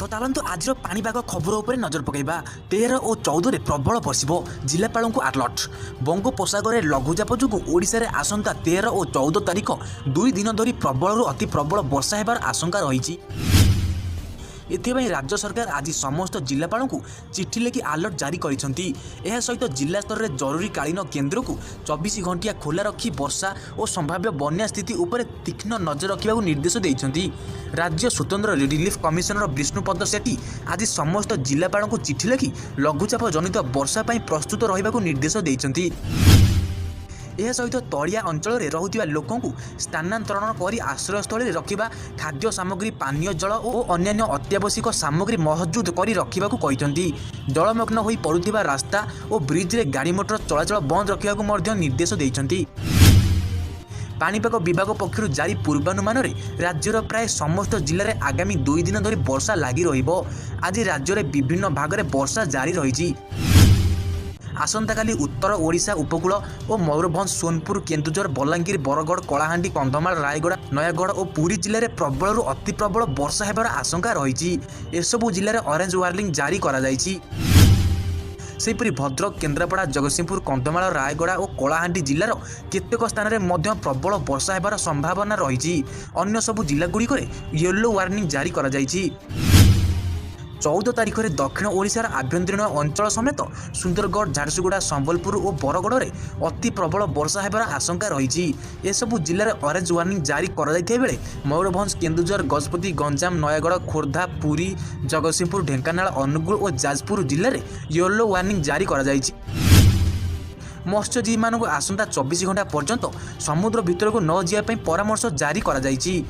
तो चलतु आज पाणीपाग खबर उपर नजर पकड़ा 13 और 14 प्रबल बरसिब जिलापाल को अलर्ट। बंगोपसागर लघुचाप जो ओडिशा रे आसंता 13 और 14 तारिख 2 दिन धरी प्रबल अति प्रबल वर्षा हेबार आशंका रही। एथिपाई राज्य सरकार आज समस्त जिलापाल को चिठी लिखि अलर्ट जारी करिसेंती। यह सहित जिला स्तर में जरूरीकालीन केन्द्र को 24 घंटिया खोला रखी वर्षा और संभाव्य बन्या स्थिति उपर तीक्ष्ण नजर रखा निर्देश देइछंती। राज्य स्वतंत्र रिलीफ कमिशनर विष्णुपद सेठी आज समस्त जिलापाल को चिठी लिखि लघुचाप जनित वर्षा पर प्रस्तुत रहिबाकु निर्देश देइछंती। यह सहित तलिया अंचल में रुवा लोक स्थानांतरण कर आश्रयस्थल रखा, खाद्य सामग्री, पानीय जल और अन्य अत्यावश्यक सामग्री महजूद कर रखा कहते। जलमग्न हो पड़ुवा रास्ता और ब्रिज रे गाड़ी मोटर चलाचल बंद रखा निर्देश देइछंती। पाणीपाग विभाग पक्षर जारी पूर्वानुमान रे राज्यर प्राय समस्त जिले में आगामी 2 दिन धरी वर्षा लगी रहिबो। आज राज्य में विभिन्न भाग में वर्षा जारी रही। आसंताकाली उत्तर ओडिशा उपकूल और मयूरभंज, सोनपुर, केन्दुझर, बलांगीर, बरगड़, कलाहांडी, कंधमाल, रायगड़ा, नयागढ़ और पुरी जिले में प्रबल अति प्रबल वर्षा हेबार आशंका रही। एसबू जिले में ऑरेंज वार्निंग जारी करा जायछि। सेहीपरि भद्रक, केन्द्रापड़ा, जगतसिंहपुर, कंधमाल, रायगड़ा और कलाहांडी जिलार केतेक स्थान में प्रबल वर्षा हेबार संभावना रही। अन्य सबु जिलागुड़िक येलो वार्निंग जारी करा जायछि। 14 तारिख में दक्षिण ओडिशार आभ्यंतरीण अंचल समेत सुंदरगढ़, झारसुगुड़ा, संबलपुर और बरगड़ में अति प्रबल वर्षा हेबार आशंका रही। एसबू जिले में ऑरेंज वार्निंग जारी करा बेले मयूरभंज, केन्दुझर, गजपति, गंजाम, नयागढ़, खोर्धा, पुरी, जगतसिंहपुर, ढेंकानाल, अनुगुल और जाजपुर जिले में येलो वार्निंग जारी करा जायछि। मत्स्यजीवी मानक आसंता 24 घंटा पर्यंत समुद्र भीतर को न जावाई परामर्श जारी करा जायछि।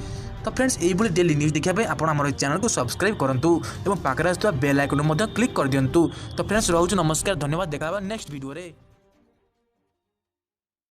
तो फ्रेंड्स यही डेली न्यूज देखा आप आम चैनल को सब्सक्राइब करूँ और पाखे आसुवा बेल आइकन क्लिक कर दिंतु। तो फ्रेंड्स रोज नमस्कार, धन्यवाद। देखा नेक्स्ट वीडियो रे।